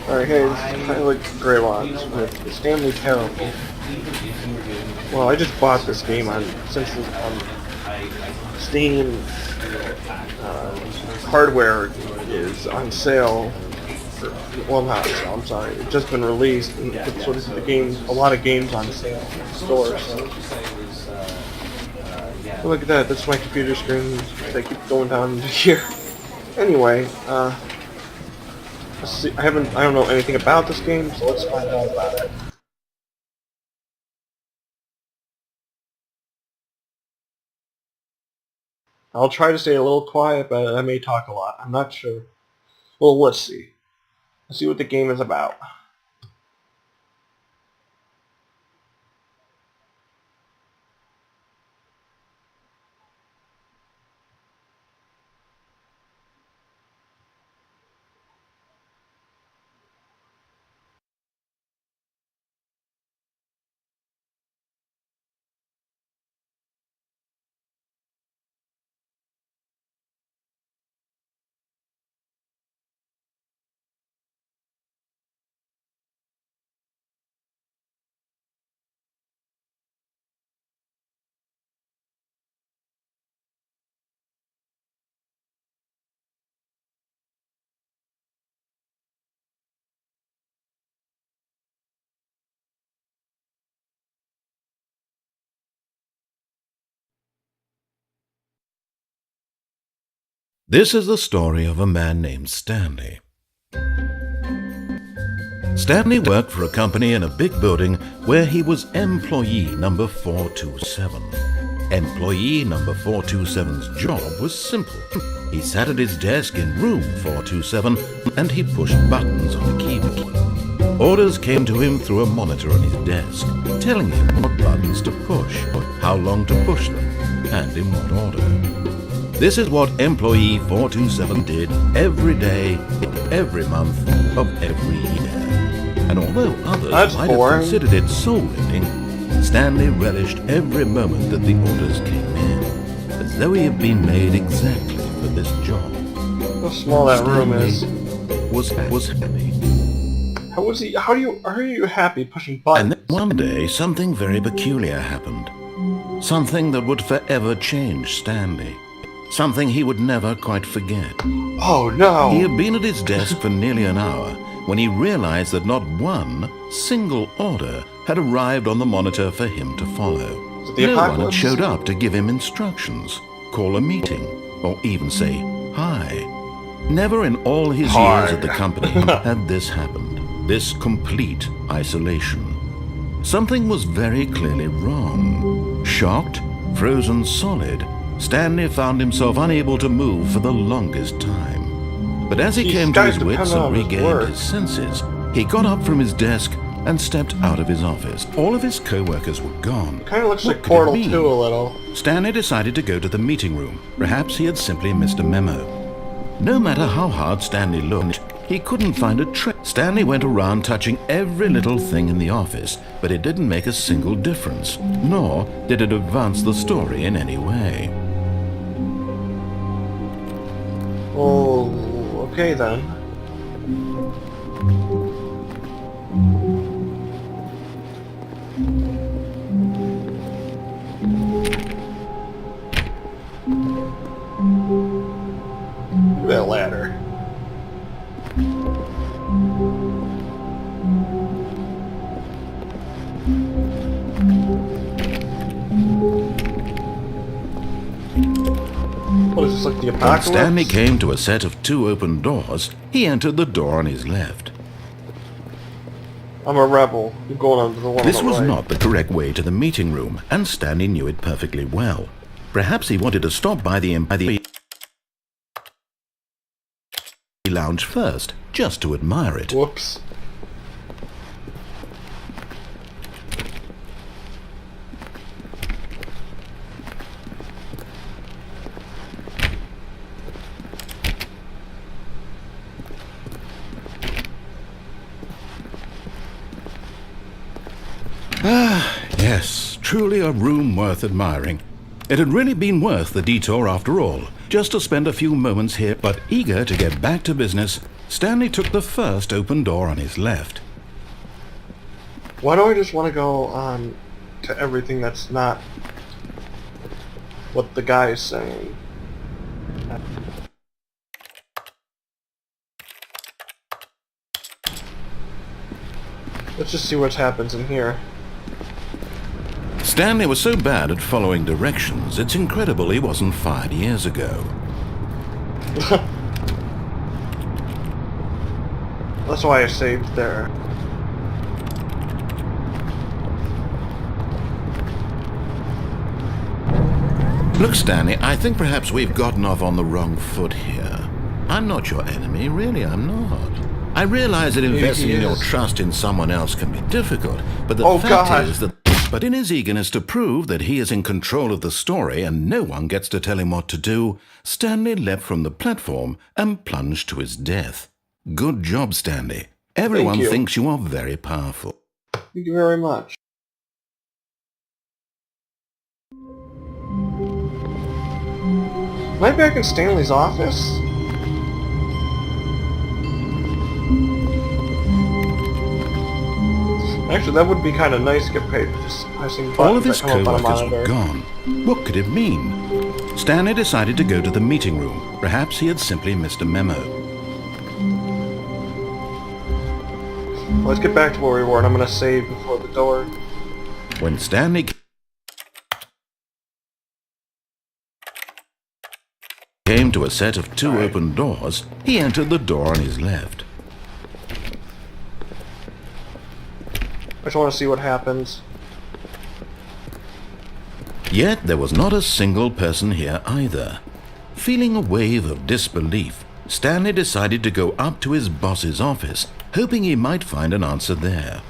Alright, hey, this is kind of like Greywatch with Stanley Parable. Well, I just bought this game since it's on Steam. Hardware is on sale. Well, not on sale, I'm sorry. It's just been released, and so this is a lot of games on sale in the store. So. Look at that, that's my computer screen. They keep going down into here. Anyway, let's see. I don't know anything about this game, so let's find out about it. I'll try to stay a little quiet, but I may talk a lot. I'm not sure. Well, let's see. Let's see what the game is about. This is the story of a man named Stanley. Stanley worked for a company in a big building where he was employee number 427. Employee number 427's job was simple. He sat at his desk in room 427 and he pushed buttons on a keyboard. Orders came to him through a monitor on his desk, telling him what buttons to push, how long to push them, and in what order. This is what employee 427 did every day, every month of every year. And although others might have considered it soul-rending, Stanley relished every moment that the orders came in, as though he had been made exactly for this job. How small that room is. Was happy. How are you happy pushing buttons? And then one day something very peculiar happened. Something that would forever change Stanley. Something he would never quite forget. Oh no! He had been at his desk for nearly an hour when he realized that not one single order had arrived on the monitor for him to follow. No one had showed up to give him instructions, call a meeting, or even say hi. Never in all his years at the company had this happened, this complete isolation. Something was very clearly wrong. Shocked, frozen solid, Stanley found himself unable to move for the longest time. But as he came to his wits and regained his senses, he got up from his desk and stepped out of his office. All of his co-workers were gone. Kind of looks like Portal 2 a little. Stanley decided to go to the meeting room. Perhaps he had simply missed a memo. No matter how hard Stanley looked, he couldn't find a trick. Stanley went around touching every little thing in the office, but it didn't make a single difference, nor did it advance the story in any way. Oh, okay then. Look at that ladder. What is this, like the apocalypse? When Stanley came to a set of 2 open doors, he entered the door on his left. I'm a rebel. You're going on to the one This on the was right. not the correct way to the meeting room, and Stanley knew it perfectly well. Perhaps he wanted to stop by the lounge first, just to admire it. Whoops. Yes, truly a room worth admiring. It had really been worth the detour after all, just to spend a few moments here, but eager to get back to business, Stanley took the first open door on his left. Why do I just want to go on to everything that's not what the guy is saying? Let's just see what happens in here. Stanley was so bad at following directions, it's incredible he wasn't fired years ago. That's why I saved there. Look, Stanley, I think perhaps we've gotten off on the wrong foot here. I'm not your enemy, really, I'm not. I realize that investing in your trust in someone else can be difficult, but the fact is that... But in his eagerness to prove that he is in control of the story and no one gets to tell him what to do, Stanley leapt from the platform and plunged to his death. Good job, Stanley. Everyone thinks you are very powerful. Thank you very much. Am I back in Stanley's office? Actually, that would be kind of nice to get paid for just pressing buttons. All of his that come up on a co-workers monitor. were gone. What could it mean? Stanley decided to go to the meeting room. Perhaps he had simply missed a memo. Let's get back to where we were, and I'm going to save before the door. When Stanley came to a set of two open doors, he entered the door on his left. I just want to see what happens. Yet there was not a single person here either. Feeling a wave of disbelief, Stanley decided to go up to his boss's office, hoping he might find an answer there.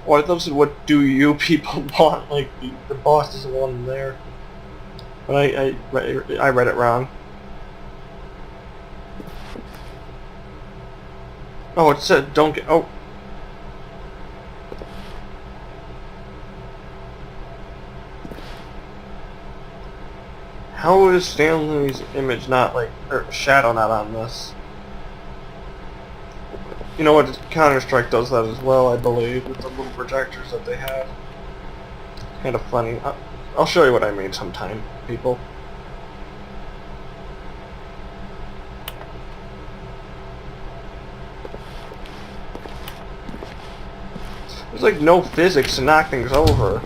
Oh, I thought it said, what do you people want? Like, the boss doesn't want him there. But I read it wrong. Oh, it said don't get... Oh. How is Stanley's image not, like, or shadow not on this? You know what, Counter-Strike does that as well, I believe, with the little projectors that they have. Kind of funny. I'll show you what I mean sometime, people. There's like no physics to knock things over.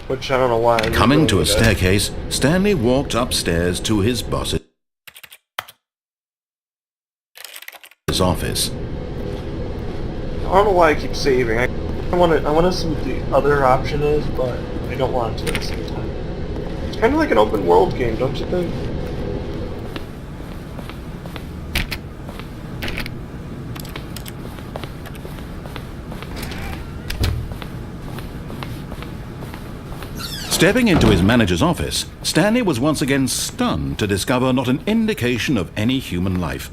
Which I don't know why. Coming to a staircase, Stanley walked upstairs to his boss's office. I don't know why I keep saving. I want to see what the other option is, but I don't want to at the same time. It's kind of like an open world game, don't you think? Stepping into his manager's office, Stanley was once again stunned to discover not an indication of any human life.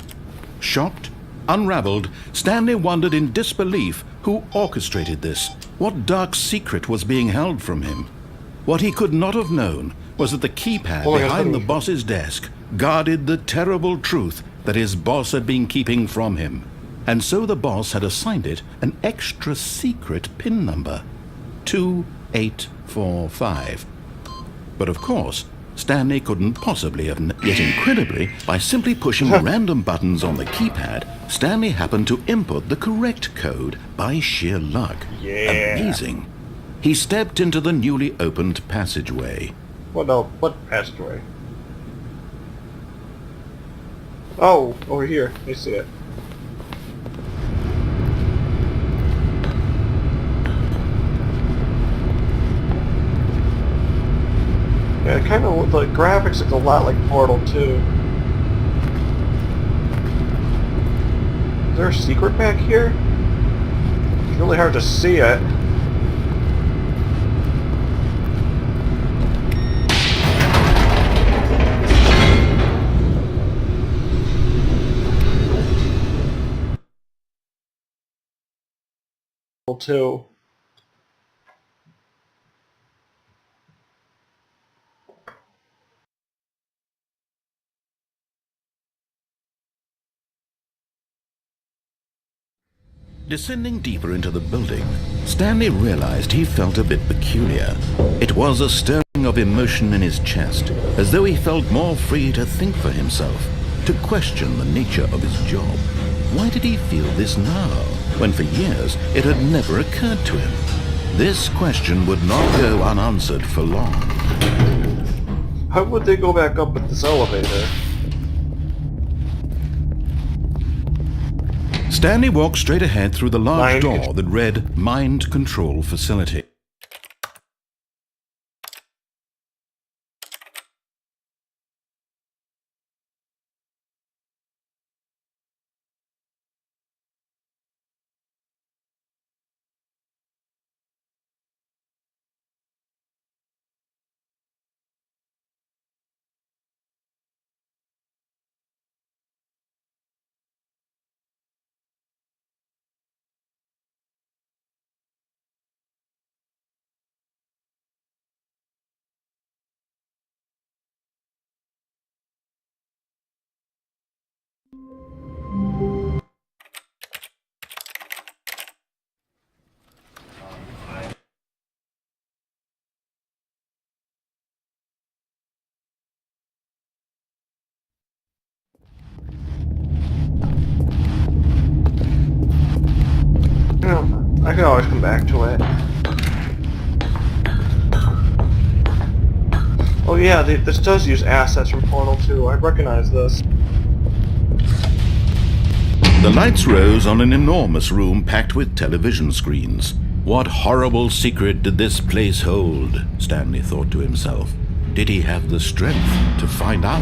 Shocked, unraveled, Stanley wondered in disbelief who orchestrated this, what dark secret was being held from him. What he could not have known was that the keypad behind the boss's desk guarded the terrible truth that his boss had been keeping from him, and so the boss had assigned it an extra secret PIN number, 2845. But of course, Stanley couldn't possibly have... Yet incredibly, by simply pushing random buttons on the keypad, Stanley happened to input the correct code by sheer luck. Yeah. Amazing. He stepped into the newly opened passageway. What passageway? Oh, over here. I see it. Yeah, it kind of, the graphics look a lot like Portal 2. Is there a secret back here? It's really hard to see it. Portal 2. Descending deeper into the building, Stanley realized he felt a bit peculiar. It was a stirring of emotion in his chest, as though he felt more free to think for himself, to question the nature of his job. Why did he feel this now, when for years it had never occurred to him? This question would not go unanswered for long. How would they go back up with this elevator? Stanley walked straight ahead through the large Mind door that read Mind Control Facility. I can always come back to it. Oh yeah, this does use assets from Portal 2. I recognize this. The lights rose on an enormous room packed with television screens. What horrible secret did this place hold? Stanley thought to himself. Did he have the strength to find out?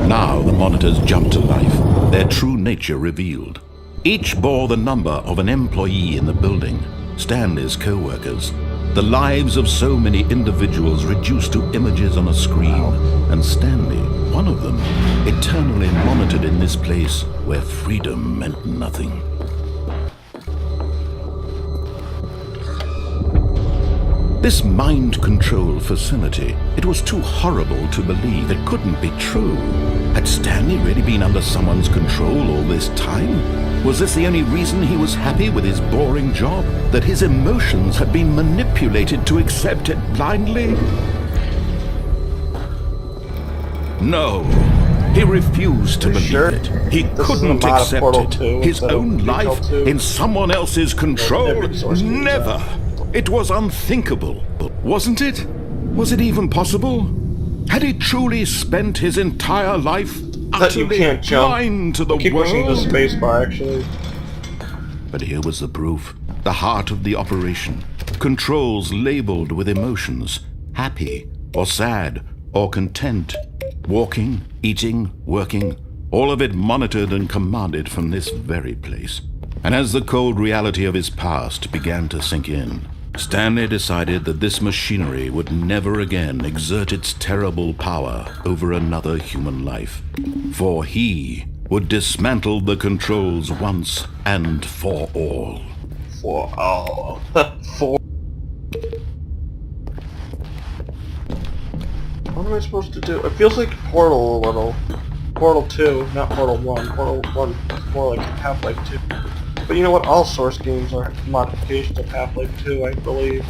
Now the monitors jumped to life, their true nature revealed. Each bore the number of an employee in the building, Stanley's co-workers. The lives of so many individuals reduced to images on a screen, and Stanley, one of them, eternally monitored in this place where freedom meant nothing. This mind control facility, it was too horrible to believe. It couldn't be true. Had Stanley really been under someone's control all this time? Was this the only reason he was happy with his boring job? That his emotions had been manipulated to accept it blindly? No. He refused to believe it. He couldn't accept it. His own life in someone else's control? Never. It was unthinkable, wasn't it? Was it even possible? Had he truly spent his entire life utterly blind to the world? Keep pushing the space bar, actually. But here was the proof. The heart of the operation. Controls labeled with emotions. Happy, or sad, or content. Walking, eating, working. All of it monitored and commanded from this very place. And as the cold reality of his past began to sink in, Stanley decided that this machinery would never again exert its terrible power over another human life. For he would dismantle the controls once and for all. For all. For... What am I supposed to do? It feels like Portal a little. Portal 2, not Portal 1. Portal 1 is more like Half-Life 2. But you know what? All Source games are modifications of Half-Life 2, I believe.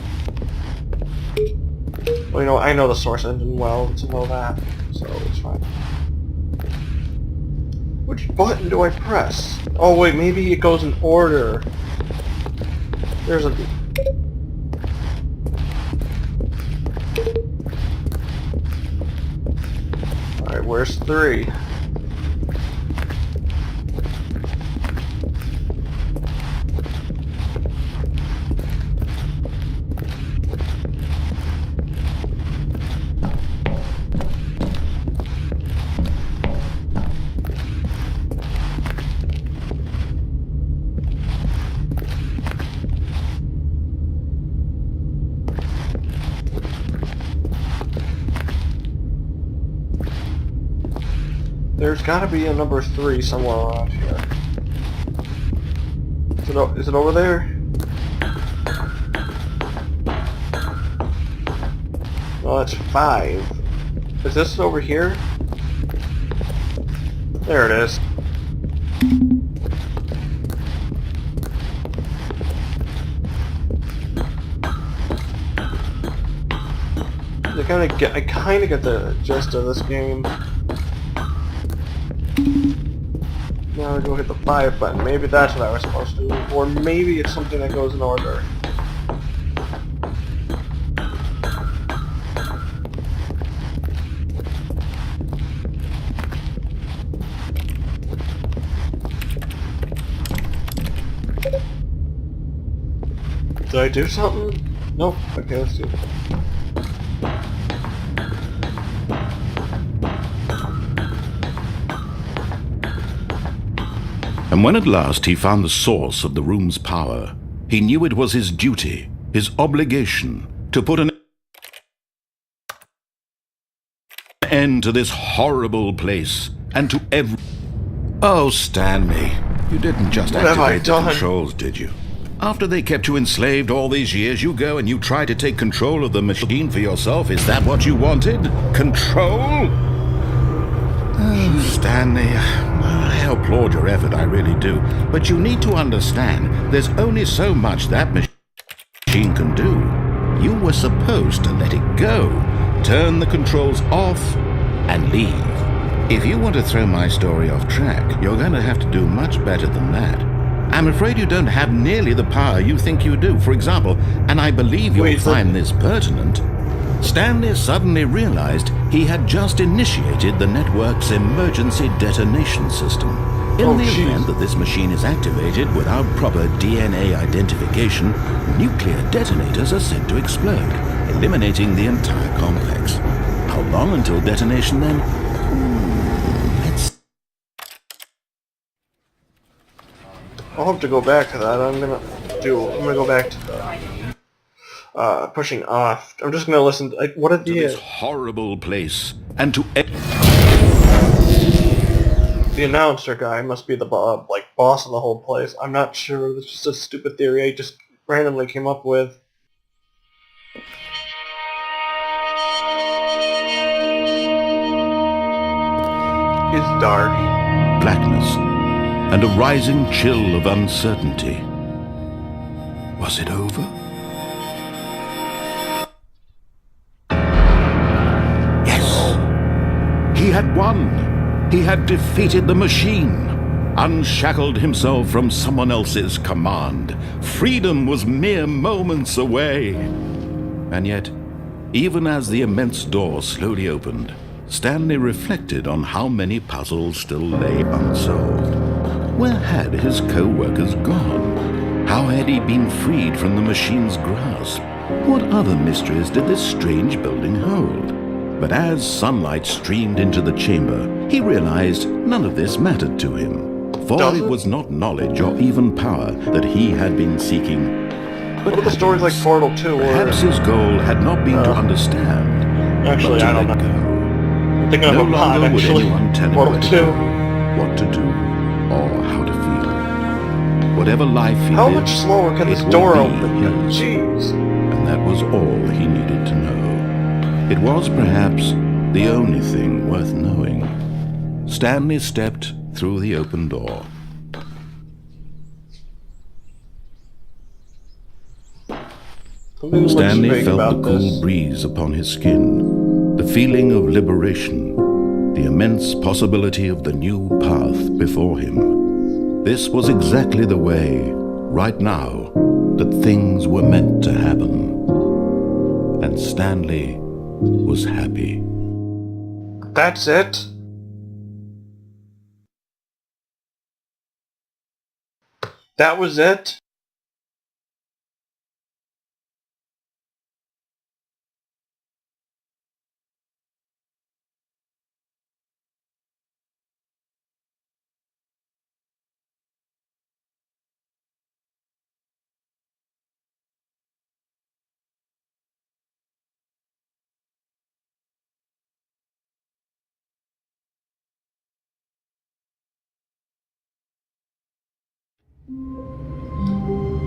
Well, you know, I know the Source engine well to know that, so it's fine. Which button do I press? Oh wait, maybe it goes in order. There's a... Alright, where's 3? There's gotta be a number 3 somewhere around here. Is it over there? No, that's 5. Is this over here? There it is. I kind of get the gist of this game. Now I go hit the 5 button. Maybe that's what I was supposed to do. Or maybe it's something that goes in order. Did I do something? Nope. Okay, let's do it. And when at last he found the source of the room's power, he knew it was his duty, his obligation, to put an end to this horrible place and to every... Oh, Stanley, you didn't just activate the controls, did you? After they kept you enslaved all these years, you go and you try to take control of the machine for yourself. Is that what you wanted? Control? Oh, Stanley, I applaud your effort, I really do. But you need to understand, there's only so much that machine can do. You were supposed to let it go, turn the controls off, and leave. If you want to throw my story off track, you're going to have to do much better than that. I'm afraid you don't have nearly the power you think you do. For example, and I believe you'll find this pertinent, Stanley suddenly realized he had just initiated the network's emergency detonation system. In the event that this machine is activated without proper DNA identification, nuclear detonators are said to explode, eliminating the entire complex. How long until detonation then? I'll have to go back to that. I'm gonna go back to the pushing off. I'm just gonna listen. What did this horrible place and to the announcer guy must be the boss of the whole place. I'm not sure. This is just a stupid theory I just randomly came up with. It's dark. Blackness and a rising chill of uncertainty. Was it over? Yes! He had won! He had defeated the machine! Unshackled himself from someone else's command. Freedom was mere moments away. And yet, even as the immense door slowly opened, Stanley reflected on how many puzzles still lay unsolved. Where had his co-workers gone? How had he been freed from the machine's grasp? What other mysteries did this strange building hold? But as sunlight streamed into the chamber, he realized none of this mattered to him. For it was not knowledge or even power that he had been seeking. But what are the stories like Portal 2? Perhaps his goal had not been to understand, actually, but to I don't let know. go. I'm thinking No of a longer pod, would actually. anyone tell him Portal where to 2. go, what to do, or how to feel. Whatever life he How lived, much slower can this it door will be open? his. Jeez. And that was all he needed to know. It was perhaps the only thing worth knowing. Stanley stepped through the open door. Stanley felt the cool breeze upon his skin, the feeling of liberation, the immense possibility of the new path before him. This was exactly the way, right now, that things were meant to happen. And Stanley was happy. That's it? That was it?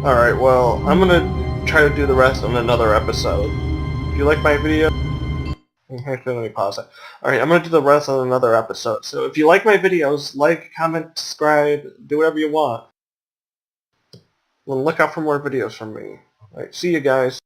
Alright, well, I'm gonna try to do the rest on another episode. If you like my video, Let me pause it. Alright, I'm going to do the rest on another episode. So if you like my videos, like, comment, subscribe, do whatever you want. Well, look out for more videos from me. Alright, see you guys.